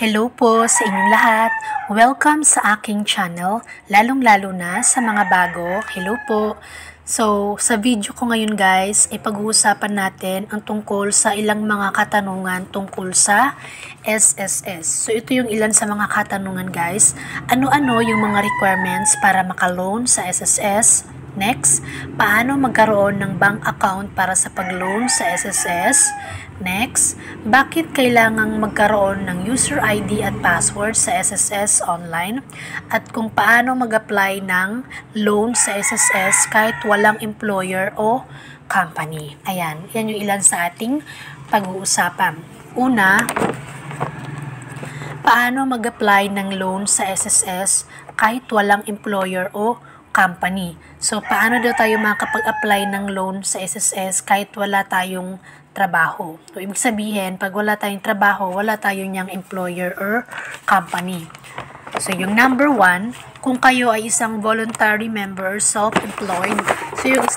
Hello po sa inyong lahat. Welcome sa aking channel, lalong-lalo na sa mga bago. Hello po. So, sa video ko ngayon guys, ay pag-uusapan natin ang tungkol sa ilang mga katanungan tungkol sa SSS. So, ito yung ilan sa mga katanungan guys. Ano-ano yung mga requirements para maka-loan sa SSS? Next, paano magkaroon ng bank account para sa pag-loan sa SSS? Next, bakit kailangang magkaroon ng user ID at password sa SSS online? At kung paano mag-apply ng loan sa SSS kahit walang employer o company. Ayan, yan yung ilan sa ating pag-uusapan. Una, paano mag-apply ng loan sa SSS kahit walang employer o company. So, paano daw tayo makapag-apply ng loan sa SSS kahit wala tayong trabaho? So, ibig sabihin, pag wala tayong trabaho, wala tayong niyang employer or company. So, yung number 1, kung kayo ay isang voluntary member or self-employed, so yung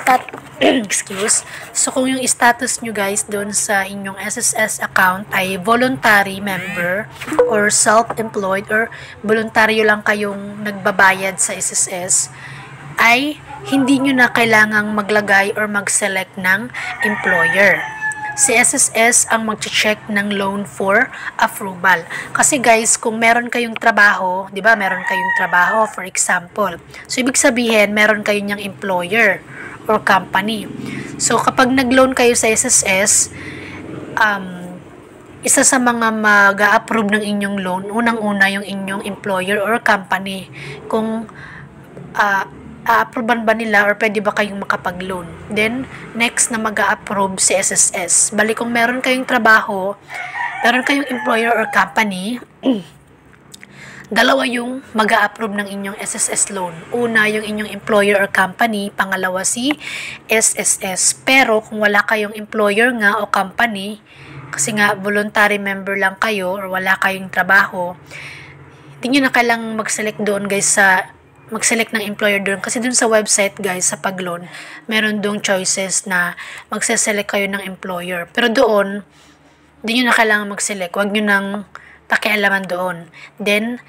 kung yung status nyo guys doon sa inyong SSS account ay voluntary member or self-employed or voluntaryo lang kayong nagbabayad sa SSS, ay hindi nyo na kailangang maglagay or mag-select ng employer. Si SSS ang mag-check ng loan for approval. Kasi guys, kung meron kayong trabaho, di ba, meron kayong trabaho, for example. So, ibig sabihin, meron kayong niyang employer or company. So, kapag nag-loan kayo sa SSS, isa sa mga mag-a-approve ng inyong loan, unang-una yung inyong employer or company. Kung a-approvean ba nila or pwede ba kayong makapag-loan. Then, next na mag-a-approve si SSS. Bali, kung meron kayong trabaho, meron kayong employer or company, dalawa yung mag-a-approve ng inyong SSS loan. Una, yung inyong employer or company. Pangalawa, si SSS. Pero, kung wala kayong employer nga o company, kasi nga voluntary member lang kayo or wala kayong trabaho, hindi nyo na kailangang mag-select doon guys mag-select ng employer doon. Kasi doon sa website guys, sa pag-loan, meron doong choices na magse-select kayo ng employer. Pero doon, hindi nyo na kailangan mag-select. Huwag nyo nang pakialaman doon. Then,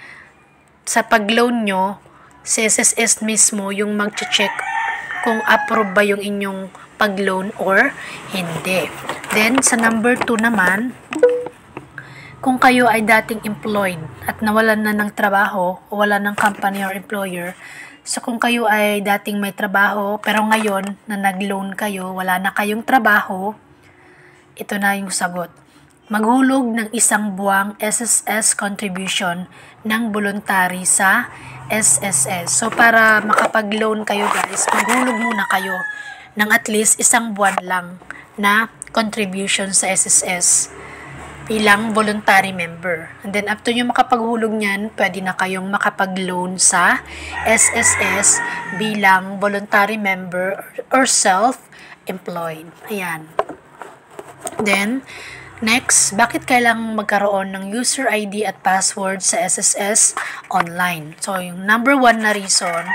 sa pag-loan nyo, si SSS mismo yung mag-check kung approve ba yung inyong pag-loan or hindi. Then, sa number 2 naman, kung kayo ay dating employed at nawalan na ng trabaho o wala ng company or employer, so kung kayo ay dating may trabaho pero ngayon na nag-loan kayo, wala na kayong trabaho, ito na yung sagot. Maghulog ng 1 buwang SSS contribution ng voluntary sa SSS. So para makapag-loan kayo guys, maghulog muna kayo ng at least 1 buwan lang na contribution sa SSS bilang voluntary member. And then, after nyo makapaghulog niyan, pwede na kayong makapag-loan sa SSS bilang voluntary member or self-employed. Ayan. Then, next, bakit kailangang magkaroon ng user ID at password sa SSS online? So, yung number 1 na reason,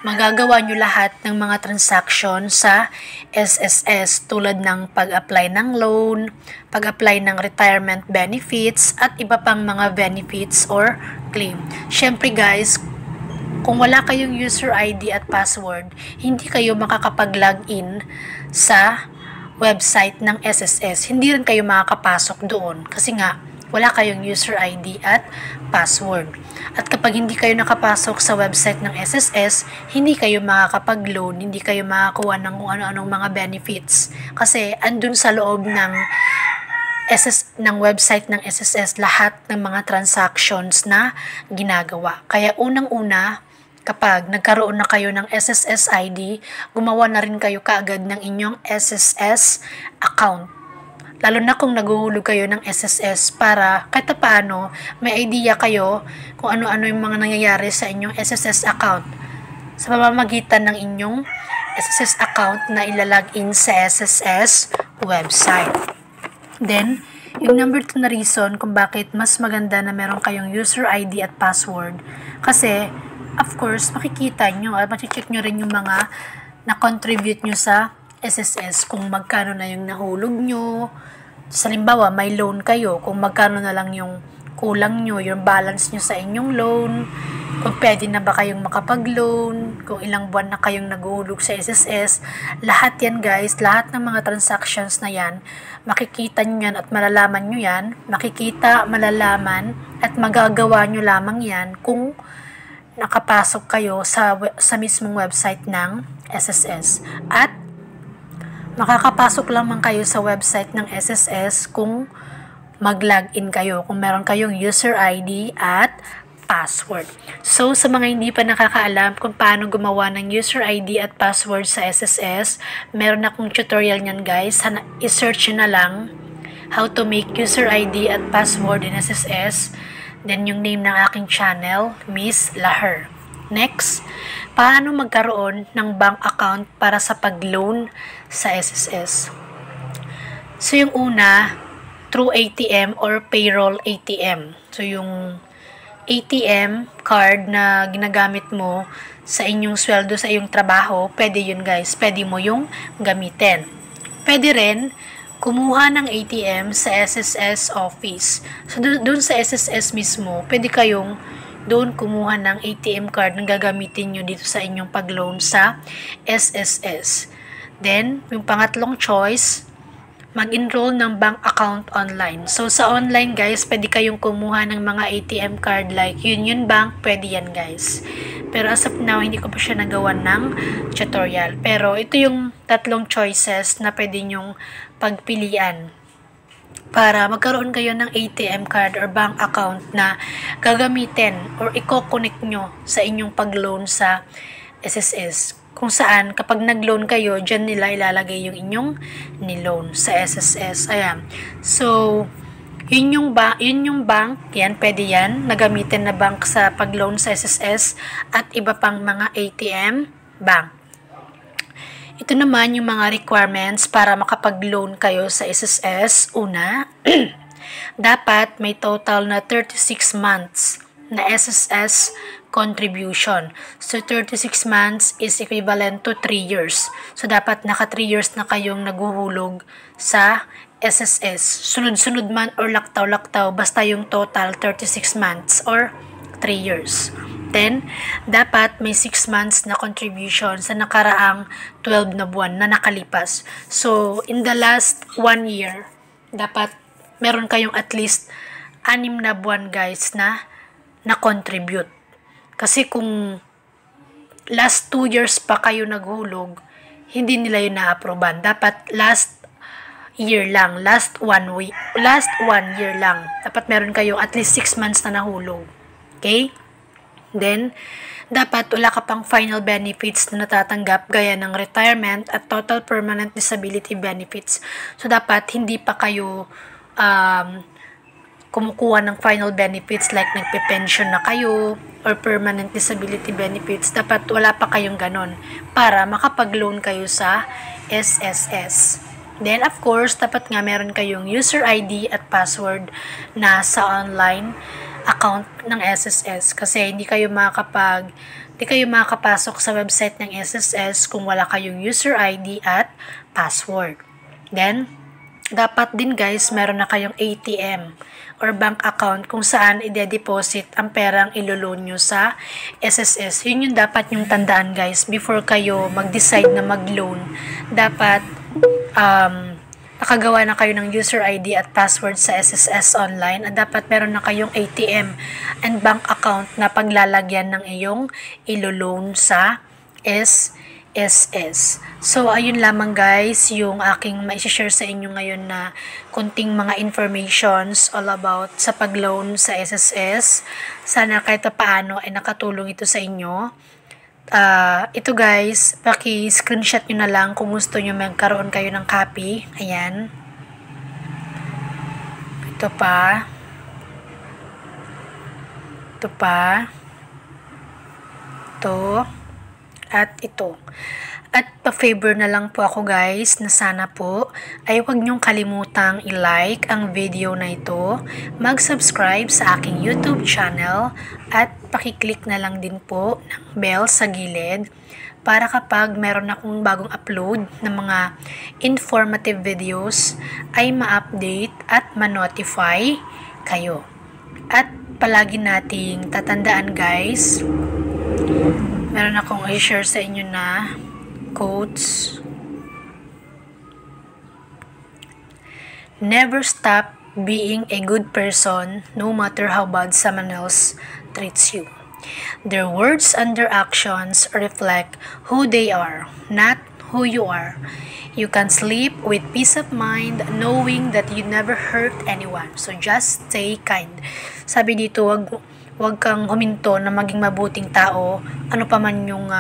magagawa nyo lahat ng mga transaction sa SSS tulad ng pag-apply ng loan, pag-apply ng retirement benefits, at iba pang mga benefits or claim. Syempre guys, kung wala kayong user ID at password, hindi kayo makakapag-login sa website ng SSS. Hindi rin kayo makakapasok doon kasi nga wala kayong user ID at password. At kapag hindi kayo nakapasok sa website ng SSS, hindi kayo makakapag-loan, hindi kayo makakuha ng kung ano-anong mga benefits. Kasi andun sa loob ng website ng SSS lahat ng mga transactions na ginagawa. Kaya unang-una, kapag nagkaroon na kayo ng SSS ID, gumawa na rin kayo kaagad ng inyong SSS account. Lalo na kung naguhulog kayo ng SSS para kahit paano may idea kayo kung ano-ano yung mga nangyayari sa inyong SSS account sa pamamagitan ng inyong SSS account na ilalagin sa SSS website. Then, yung number 2 na reason kung bakit mas maganda na meron kayong user ID at password kasi, of course, makikita nyo at mati-check nyo rin yung mga na-contribute nyo sa SSS kung magkano na yung nahulog nyo. Sa halimbawa, may loan kayo, kung magkano na lang yung kulang nyo, yung balance nyo sa inyong loan, kung pwede na ba kayong makapag-loan, kung ilang buwan na kayong naguhulog sa SSS, lahat yan guys, lahat ng mga transactions na yan, makikita nyo yan at malalaman nyo yan, makikita, malalaman, at magagawa nyo lamang yan kung nakapasok kayo sa mismong website ng SSS. At makakapasok lamang kayo sa website ng SSS kung mag-login kayo, kung meron kayong user ID at password. So, sa mga hindi pa nakakaalam kung paano gumawa ng user ID at password sa SSS, meron akong tutorial niyan guys. I-search nyo na lang how to make user ID at password in SSS. Then, yung name ng aking channel, Miss Laher. Next, paano magkaroon ng bank account para sa pag-loan sa SSS? So, yung una, through ATM or payroll ATM. So, yung ATM card na ginagamit mo sa inyong sweldo sa iyong trabaho, pwede yun guys, pwede mo yung gamitin. Pwede rin kumuha ng ATM sa SSS office. So doon sa SSS mismo, pwede kayong doon kumuha ng ATM card na gagamitin nyo dito sa inyong pag-loan sa SSS. Then, yung pangatlong choice, mag-enroll ng bank account online. So, sa online guys, pwede kayong kumuha ng mga ATM card like Union Bank, pwede yan guys. Pero as of now, hindi ko pa siya nagawa ng tutorial. Pero ito yung tatlong choices na pwede nyong pagpilian para magkaroon kayo ng ATM card or bank account na gagamitin or i-connect nyo sa inyong pag-loan sa SSS. Kung saan, kapag nag-loan kayo, dyan nila ilalagay yung inyong ni-loan sa SSS. Ayan. So, yun yung bank, yan, pwede yan, nagamitin na bank sa pag-loan sa SSS at iba pang mga ATM bank. Ito naman yung mga requirements para makapag-loan kayo sa SSS. Una, dapat may total na 36 months na SSS contribution. So, 36 months is equivalent to 3 years. So, dapat naka 3 years na kayong naguhulog sa SSS. Sunod-sunod man or laktaw-laktaw, basta yung total 36 months or 3 years. Then, dapat may 6 months na contribution sa nakaraang 12 na buwan na nakalipas. So, in the last 1 year, dapat meron kayong at least 6 na buwan guys na na-contribute. Kasi kung last 2 years pa kayo naghulog, hindi nila yun na-approvean. Dapat last year lang, last 1 year lang. Dapat meron kayo at least 6 months na nahulog. Okay? Then, dapat wala ka pang final benefits na natatanggap gaya ng retirement at total permanent disability benefits. So, dapat hindi pa kayo kumukuha ng final benefits like nagpe-pension na kayo or permanent disability benefits. Dapat wala pa kayong ganon para makapag-loan kayo sa SSS. Then, of course, dapat nga meron kayong user ID at password na sa online account ng SSS kasi hindi kayo makakapasok sa website ng SSS kung wala kayong user ID at password. Then, dapat din guys, meron na kayong ATM or bank account kung saan ide-deposit ang perang ilo-loan nyo sa SSS. Yun yung dapat yung tandaan guys before kayo mag-decide na mag-loan. Dapat nakagawa na kayo ng user ID at password sa SSS online at dapat meron na kayong ATM and bank account na paglalagyan ng iyong ilo-loan sa SSS. So, ayun lamang guys, yung aking ma-share sa inyo ngayon na kunting mga informations all about sa pag-loan sa SSS. Sana kahit paano ay nakatulong ito sa inyo. Ito guys, paki-screenshot nyo na lang kung gusto nyo magkaroon kayo ng copy. Ayan. Ito pa. Ito pa. Ito. At ito. At pa-favor na lang po ako guys na sana po ay huwag niyong kalimutang i-like ang video na ito, mag-subscribe sa aking YouTube channel at pakiclick na lang din po ng bell sa gilid para kapag meron akong bagong upload ng mga informative videos ay ma-update at ma-notify kayo. At palagi nating tatandaan guys, meron akong i-share sa inyo na quotes. Never stop being a good person no matter how bad someone else treats you. Their words and their actions reflect who they are, not who you are. You can sleep with peace of mind knowing that you never hurt anyone. So just stay kind. Sabi dito, wag kang huminto na maging mabuting tao, ano pa man yung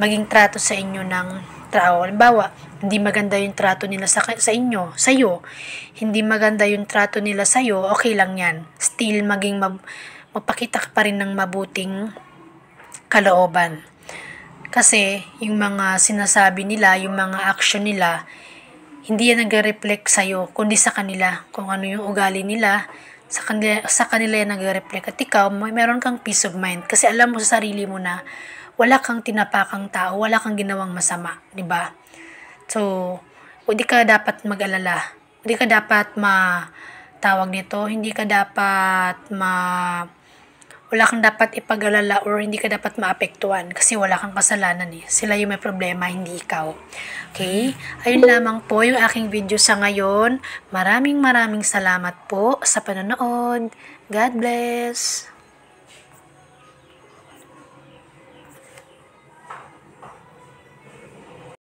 maging trato sa inyo ng tao. Halimbawa, hindi maganda yung trato nila sa inyo, sa'yo. Hindi maganda yung trato nila sa'yo, okay lang yan. Still, magpakita ka pa rin ng mabuting kalooban. Kasi, yung mga sinasabi nila, yung mga action nila, hindi yan nag-reflect sa'yo, kundi sa kanila. Kung ano yung ugali nila, sa kanila yan nag-reflect. At ikaw, meron kang peace of mind. Kasi alam mo sa sarili mo na, wala kang tinapakang tao, wala kang ginawang masama, di ba? So, hindi ka dapat mag-alala. Hindi ka dapat wala kang dapat ipag-alala or hindi ka dapat maapektuhan kasi wala kang kasalanan eh. Sila yung may problema, hindi ikaw. Okay? Ayun lamang po yung aking video sa ngayon. Maraming salamat po sa panonood. God bless!